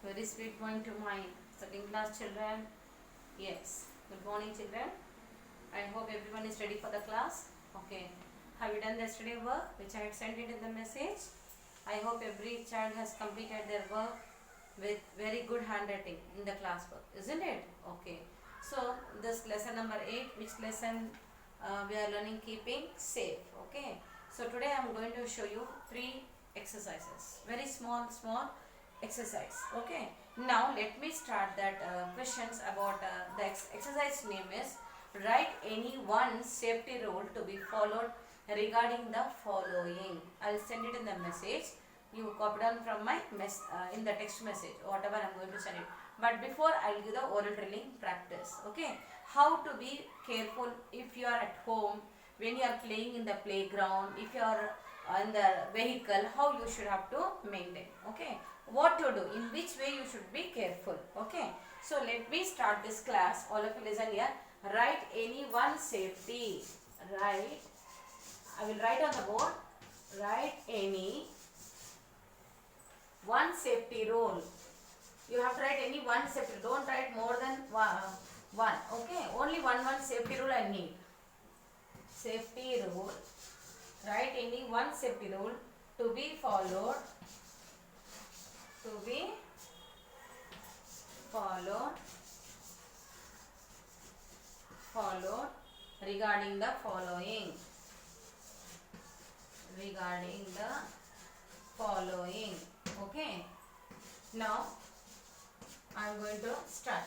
Very sweet morning to my second class children. Yes, good morning children. I hope everyone is ready for the class. Okay, have you done the yesterday work which I had sent it in the message? I hope every child has completed their work with very good handwriting in the class work, isn't it? Okay, so this lesson number 8, which lesson we are learning keeping safe. Okay, so today I am going to show you 3 exercises, very small exercise. Okay, now let me start that questions about the exercise name is write any one safety rule to be followed regarding the following. I'll send it in the message. You copy down from my in the text message, whatever I'm going to send it. But before, I'll give the oral drilling practice. Okay, how to be careful if you are at home, when you are playing in the playground, if you are in the vehicle, how you should have to maintain. Okay, what to do, in which way you should be careful. Okay, so let me start this class. All of you listen here. Write any one safety. Write, I will write on the board. Write any one safety rule. You have to write any one safety. Don't write more than one. Okay, only one safety rule I need. Safety rule. Write any one safety rule to be followed. To be followed regarding the following. Regarding the following. Okay, now I am going to start.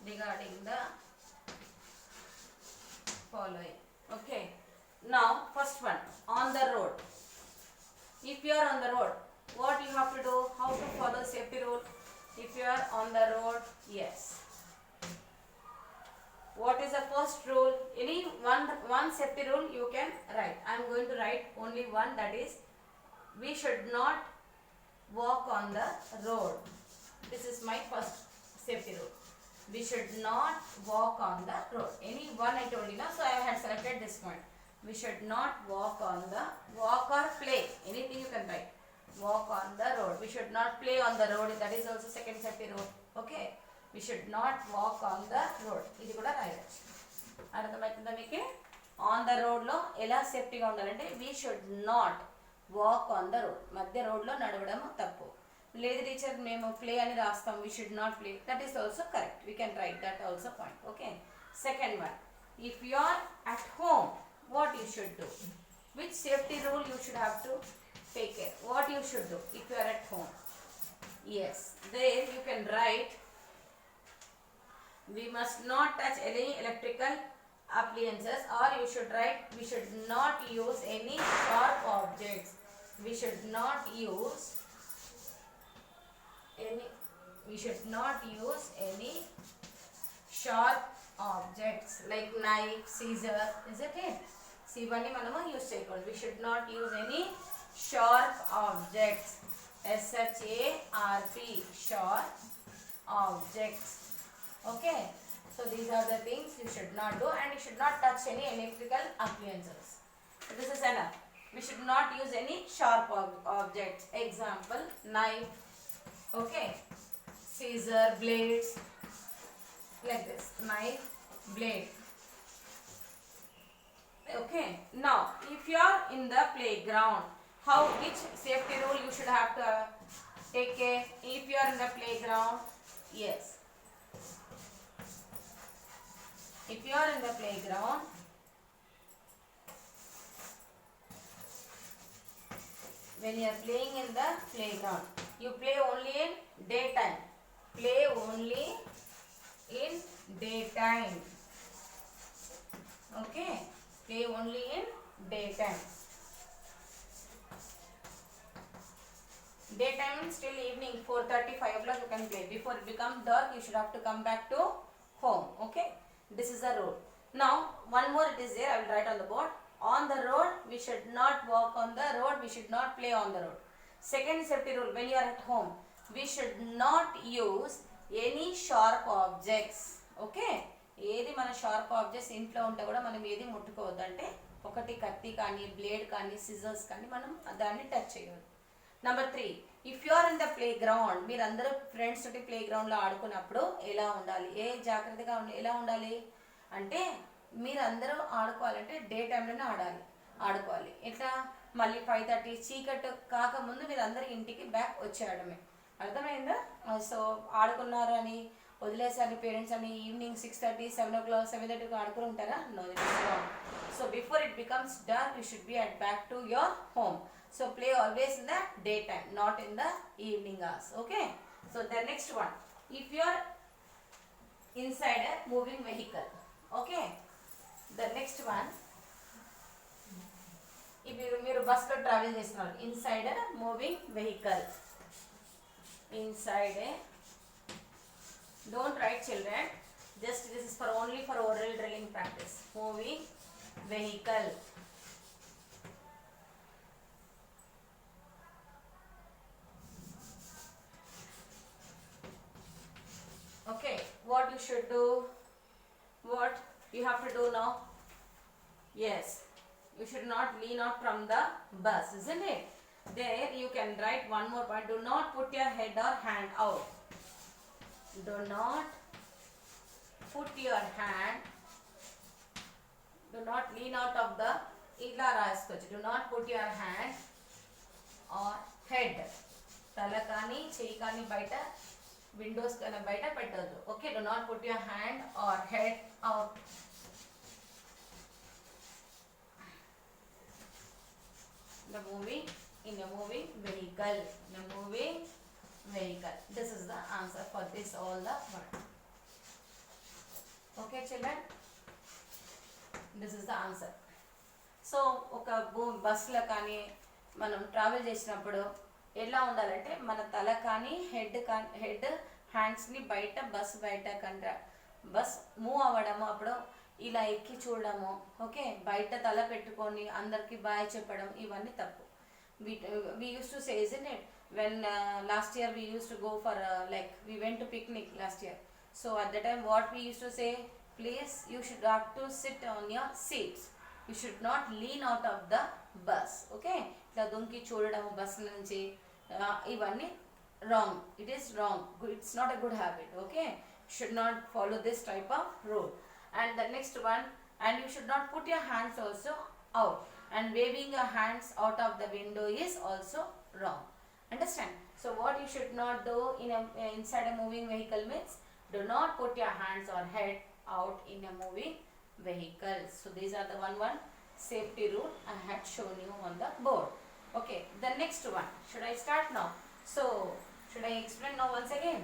Regarding the following. Okay, now first one, on the road. If you are on the road, what you have to do, how to follow safety rule? If you are on the road, yes. What is the first rule? Any one safety rule you can write. I am going to write only one, that is, we should not walk on the road. This is my first safety rule. We should not walk on the road. Any one I told you now, so I had selected this point. We should not walk on the, walk or play, anything you can write. Walk on the road. We should not play on the road. That is also second safety rule. Okay. We should not walk on the road. ఇది కూడా రాయొచ్చు. అర్థమవుతుందా మీకు? On the రోడ్లో ఎలా సేఫ్టీగా ఉండాలంటే we should not walk on the road. మధ్య రోడ్లో నడవడం తప్పు. లేదు టీచర్ మేము ప్లే అని రాస్తాం, we should not play. That is also correct. We can write that also point. Okay. Second one. If you are at home, what you should do? Which safety rule you should have to take care? What you should do if you are at home? Yes. There you can write, we must not touch any electrical appliances, or you should write, we should not use any sharp objects. We should not use any sharp objects like knife, scissor, isn't it? See, ఇవన్నీ మనము use చేయకూడదు. We should not use any sharp objects. SHARP, sharp objects. Okay, so these are the things you should not do, and you should not touch any electrical appliances. This is enough. We should not use any sharp objects. Example, knife, okay, scissor, blades, like this, knife, blade. Okay, now if you are in the playground, which safety rule you should have to take care? If you are in the playground, yes. If you are in the playground, when you are playing in the playground, you play only in daytime. Play only in daytime. Okay, play only in daytime. Daytime means till evening 4:30, 5 o'clock you can play. Before it becomes dark, you should have to come back to home. Okay, this is the rule. Now one more it is there, I will write on the board. On the road, we should not walk on the road. We should not play on the road. Second safety rule, when you are at home, we should not use any sharp objects. Okay, ఏది మన sharp objects ఇంట్లో ఉంటే కూడా మనం ఏది ముట్టుకోవద్దు. అంటే ఒకటి కత్తి కానీ, బ్లేడ్ కానీ, సిజర్స్ కానీ మనం దాన్ని టచ్ చేయవద్దు. Number 3, if you are in the playground, మీరు అందరూ ఫ్రెండ్స్ తోటి ప్లే గ్రౌండ్లో ఆడుకున్నప్పుడు ఎలా ఉండాలి, జాగ్రత్తగా ఎలా ఉండాలి అంటే మీరు అందరూ ఆడుకోవాలంటే డే టైంలోనే ఆడుకోవాలి. ఎట్లా మళ్ళీ 5:30 చీకటి కాకముందు మీరు అందరూ ఇంటికి బ్యాక్ వచ్చేయడమే. అర్థమైందా? సో ఆడుకున్నారు అని వదిలేసారి పేరెంట్స్ అని ఈవినింగ్ 6:30 7 o'clock 7:30 ఆడుకుని ఉంటారా? No, that is wrong. So before it becomes dark you should be at back to your home. So play always in the daytime, not in the evening hours. Okay. So the next one, if you are inside a moving vehicle. Okay. The next one, if you bus lo travel chestunaru, inside a moving vehicle. Inside a, don't write children, just this is for only for oral drilling practice. Moving vehicle. Okay, what you should do, what you have to do now? Yes, you should not lean out from the bus, isn't it? There you can write one more point. Do not put your head or hand out. Do not put your hand, do not lean out of the, ila raskochu. Do not put your hand or head, tala kani cheyi kani baita windows కన్నా బయట పెట్టద్దు. Okay, do not put your hand or head out. The moving in a moving vehicle. In a moving vehicle. This is the answer for this all the word. Okay children, this is the answer. So ఒక బస్సులో కానీ మనం travel చేసినప్పుడు ఎలా ఉండాలంటే మన తల కానీ హెడ్ హ్యాండ్స్ని బయట బస్ బయట కంటే బస్ మూవ్ అవ్వడము, అప్పుడు ఇలా ఎక్కి చూడడము. ఓకే, బయట తల పెట్టుకొని అందరికి బాయ్ చెప్పడం, ఇవన్నీ తప్పు. we used to say, isn't it, when last year we used to go for like we went to picnic last year. So at the time what we used to say, please you should have to sit on your seats, you should not lean out of the bus. Okay, ఇట్లా దుంకి చూడడము bus నుంచి, ఇవన్నీ wrong. It is wrong. It's not a good habit. Okay, should not follow this type of rule. And the next one, and you should not put your hands also out, and waving your hands out of the window is also wrong. Understand? So what you should not do in inside a moving vehicle means, do not put your hands or head out in a moving vehicle. So these are the one safety rule I had shown you on the board. Okay, the next one, should I start now? So should I explain now once again?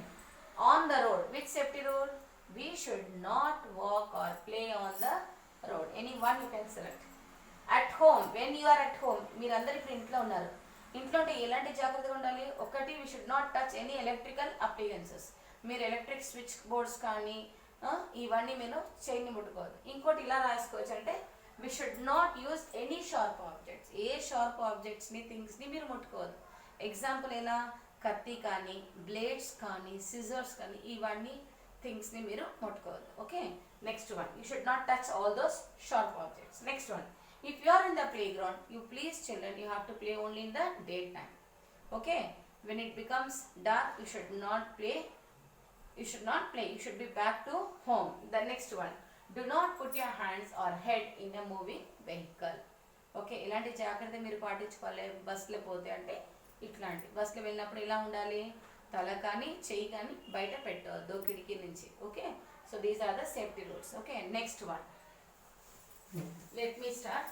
On the road, which safety rule? We should not walk or play on the road. Any one you can select. At home, when you are at home, మీరందరూ ఇప్పుడు ఇంట్లో ఉన్నారు, ఇంట్లో ఉంటే ఎలాంటి జాగ్రత్తగా ఉండాలి? ఒకటి, we should not touch any electrical appliances. మీరు ఎలక్ట్రిక్ స్విచ్ బోర్డ్స్ కానీ ఇవన్నీ మీరు చేయని ముట్టుకోవద్దు. ఇంకోటి ఇలా రాసుకోవచ్చు అంటే, we should not use any sharp objects. ఏ షార్ప్ ఆబ్జెక్ట్స్ని థింగ్స్ని మీరు ముట్టుకోవద్దు. ఎగ్జాంపుల్ ఎలా, కత్తి కానీ బ్లేడ్స్ కానీ సిజర్స్ కానీ ఇవన్నీ థింగ్స్ని మీరు ముట్టుకోవద్దు. Okay, next one, you should not touch all those sharp objects. Next one, if you are in the playground, you please children, you have to play only in the daytime. Okay, when it becomes dark you should not play, you should be back to home. The next one, do not put your hands or head in a moving vehicle. Okay, ఇలాంటి జాగ్రత్త మీరు పాటించుకోవాలి. బస్సులో పోతే అంటే ఇట్లాంటి బస్సులో వెళ్ళినప్పుడు ఎలా ఉండాలి, తల కానీ చెయ్యి కానీ బయట పెట్టవద్దు కిటికీ నుంచి. Okay, so these are the safety rules. Okay, next one, let me start.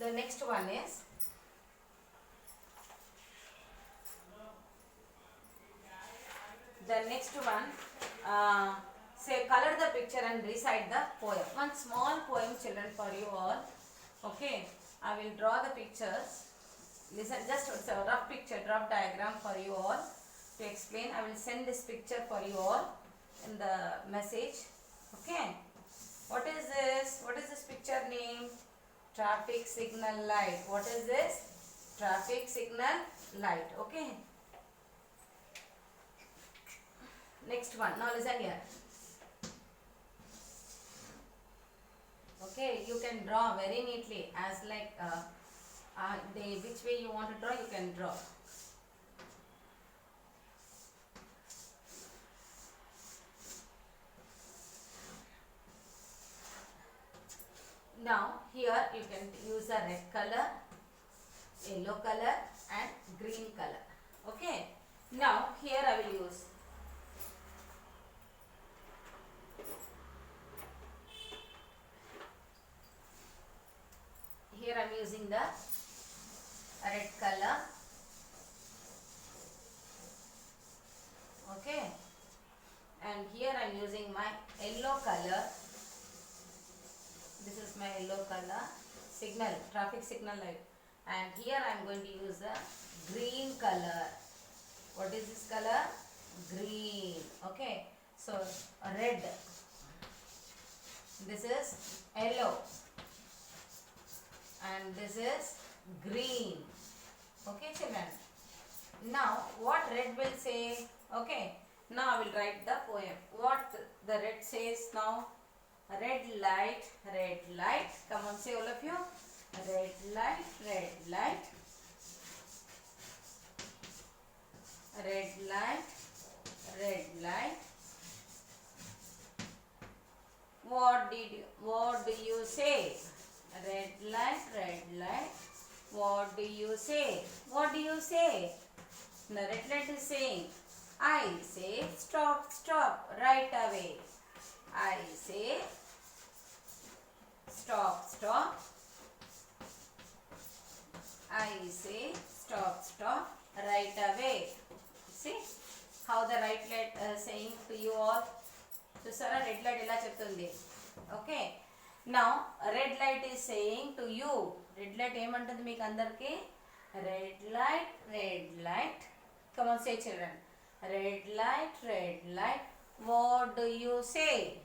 The next one is, say color the picture and recite the poem. One small poem children for you all. Okay, I will draw the pictures. Listen, just it's a rough picture, rough diagram for you all to explain. I will send this picture for you all in the message. Okay, what is this? What is this picture name? Traffic signal light. What is this? Traffic signal light. Okay, Next one. Now listen here. Okay, you can draw very neatly as like which way you want to draw, you can draw. Now here you can use a red color, yellow color and green color. Okay. Now here I will use using the red color. Okay. And here I am using my yellow color. This is my yellow color signal, traffic signal light. And here I am going to use a green color. What is this color? Green. Okay. So red. This is yellow. And this is green. Okay, children. Now what red will say? Okay. Now I will write the poem. What the red says now? Red light, red light. Come on, say all of you. Red light, red light. Red light, red light. What do you say? Red light, red light. What do you say? What do you say? The red light is saying, I say stop, stop, right away. I say stop, stop. I say stop, stop, right away. See how the right light saying to you all. So sir, red light ela cheptundi. Okay. Now red light is saying to you. Red light emantundi meeku andarki? Red light, red light. Come on, say children. Red light, red light. What do you say?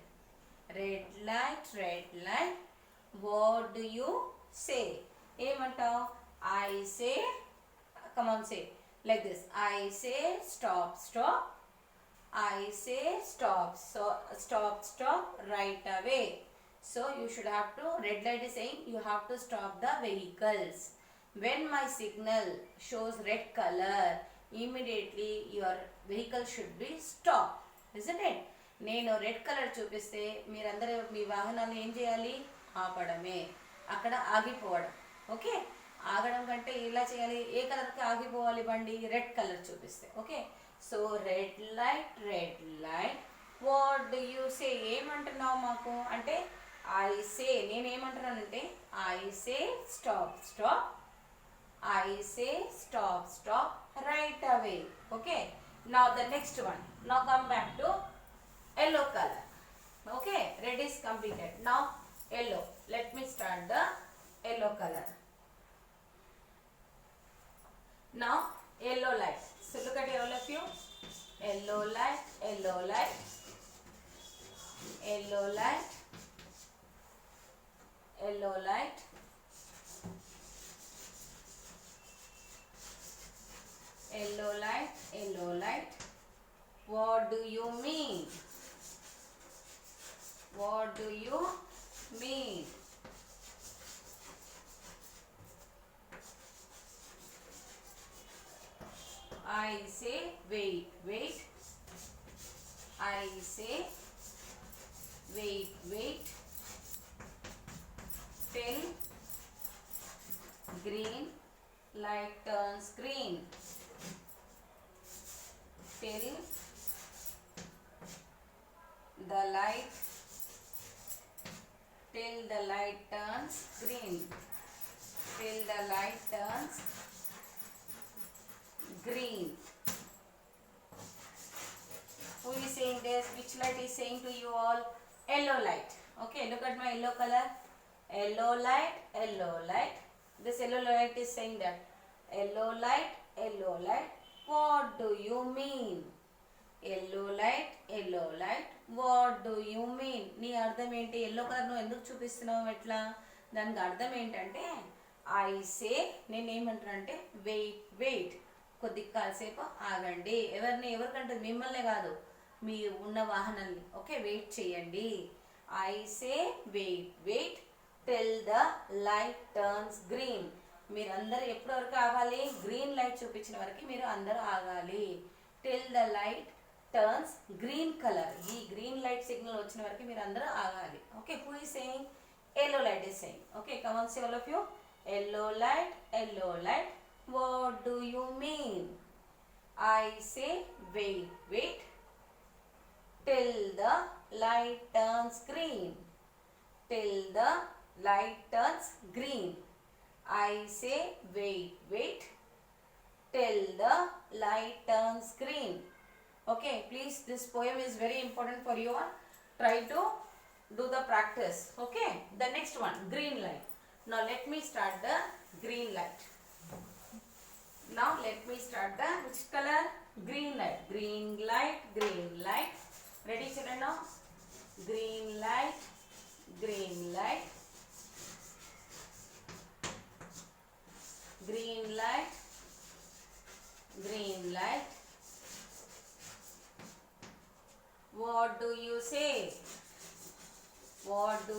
Red light, red light. What do you say? Emantav? I say, come on, say like this. I say stop, stop. I say stop, so stop, stop, right away. So you should have to, red light is saying you have to stop the vehicles. When my signal shows red color, immediately your vehicle should be stopped, isn't it? నేను red colour చూపిస్తే మీరందరూ మీ వాహనాన్ని ఏం చేయాలి? ఆపడమే, అక్కడ ఆగిపోవడం. Okay, ఆగడం కంటే ఇలా చేయాలి. ఏ కలర్కి ఆగిపోవాలి బండి? రెడ్ కలర్ చూపిస్తే. Okay, so red light, red light. What do you say? ఏమంటున్నావు మాకు అంటే ఐ సే. నేనేమంటున్నానంటే I say stop, stop. I say stop, stop, right away. Okay. Now the next one. Now come back to yellow color. Okay. Red is completed. Now yellow. Let me start the yellow color. Now yellow light. So look at all of you. Yellow light, yellow light, yellow light, yellow light. Yellow light, yellow light. What do you mean? What do you mean? I say wait, wait. I say wait, wait. Till green light turns green. Till the light turns green. Till the light turns green. Who is saying this? Which light is saying to you all? Yellow light. Okay, look at my yellow color. Yellow light, yellow light. This yellow light is saying that. Yellow light, yellow light. What do you mean? Yellow light, yellow light. What do you mean? నీ అర్థం ఏంటి? Yellow colour నువ్వు ఎందుకు చూపిస్తున్నావు ఎట్లా? దానికి అర్థం ఏంటంటే I say, నేను ఏమంటానంటే వెయిట్, వెయిట్. కొద్ది కాసేపు ఆగండి. ఎవరికంటే మిమ్మల్నే కాదు, మీరు ఉన్న వాహనాన్ని ఓకే వెయిట్ చేయండి. I say wait till the light turns green. మీరు అందరు ఎప్పటి వరకు ఆగాలి? గ్రీన్ లైట్ చూపించిన వరకు మీరు అందరూ ఆగాలి. till the light turns green color. ఈ గ్రీన్ లైట్ సిగ్నల్ వచ్చిన వరకు మీరు అందరూ ఆగాలి. Okay, who is saying? Yellow light is saying. Okay, come on, say all of you. Yellow light, yellow light. What do you mean? I say wait till the light turns green. Till the light turns green. I say wait till the light turns green. Okay, please, this poem is very important for you all. Try to do the practice. Okay, the next one, green light. Now let me start the green light. Now let me start the which color? Green light. Green light, green light. Ready children now? Green light, green light. Green light, green light. What do you say? What do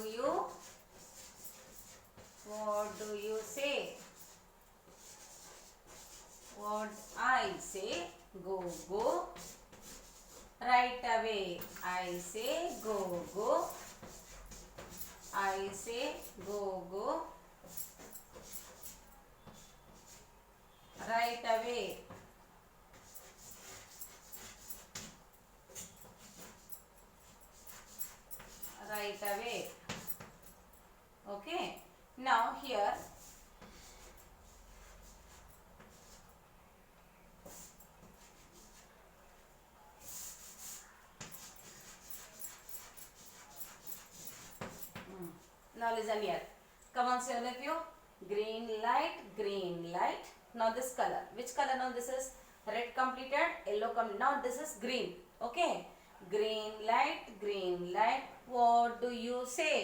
you say? What I say, go right away. I say go I say go right away. Right away. Okay, now here now listen here. Come on, say all of you. Green light, green light. Now this color, which color now? This is red completed, yellow completed. Now this is green. Okay, green light, green light. What do you say?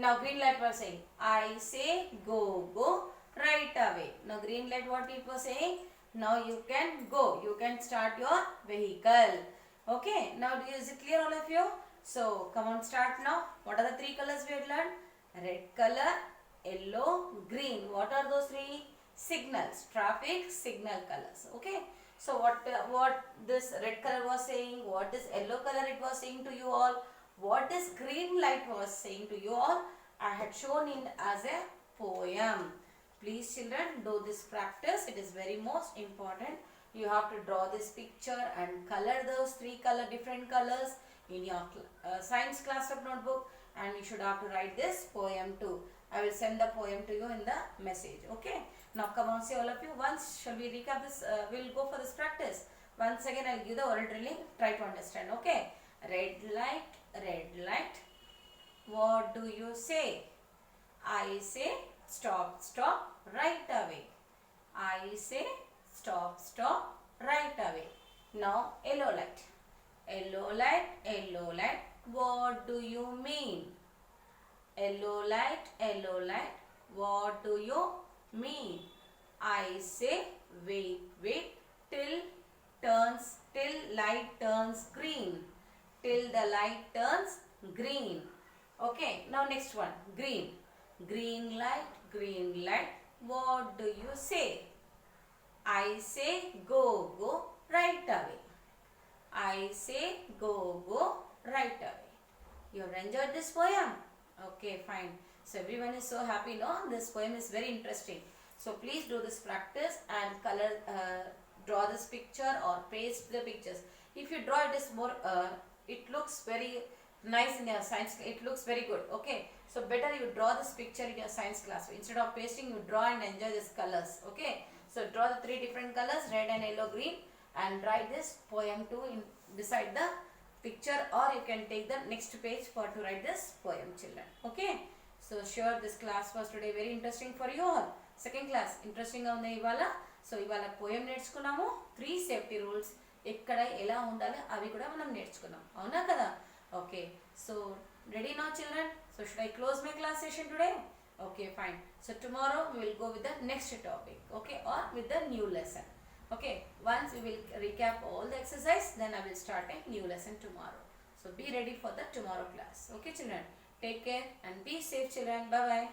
Now green light was saying, I say go right away. Now green light, what it was saying? Now you can go, you can start your vehicle. Okay, now is it clear all of you? So come on, start now. What are the three colors we had learned? Red color, yellow, green. What are those three? Signals, traffic signal colors. Okay, so what this red color was saying, what is yellow color it was saying to you all, what is green light was saying to you all, I had shown in as a poem. Please children, do this practice. It is very most important. You have to draw this picture and color those three different colors in your science class of notebook, and you should have to write this poem too. I will send the poem to you in the message. Okay, now come on, say all of you. Once shall we recap this? We'll go for this practice. Once again I'll give the oral drilling. Try to understand. Okay, red light, what do you say? I say stop right away. I say stop right away. Now yellow light, what do you mean? Yellow light, what do you mean? I say wait till light turns green. Till the light turns green. Okay, now next one, green light, what do you say? I say go right away. I say go right away. You have enjoyed this poem? Okay, fine. So everyone is so happy, no? This poem is very interesting. So please do this practice and color, draw this picture or paste the pictures. If you draw, it is more it looks very nice in your science. It looks very good. Okay, so better you draw this picture in your science class. Instead of pasting, you draw and enjoy these colors. Okay, so draw the three different colors, red and yellow, green, and write this poem too beside the picture, or you can take the next page for to write this poem, children. Okay, so sure this class was today very interesting for you all. Second class interesting ga undi ivala. So ivala poem నేర్చుకున్నాము. 3 safety rules ఎక్కడ ఎలా ఉండాలి అవి కూడా మనం నేర్చుకున్నాం, అవునా కదా? Okay, so ready now children? So should I close my class session today? Okay, fine. So tomorrow we will go with the next topic, okay, or with the new lesson. Okay, once we will recap all the exercise, then I will start a new lesson tomorrow. So be ready for the tomorrow class. Okay children, take care and be safe children. Bye bye.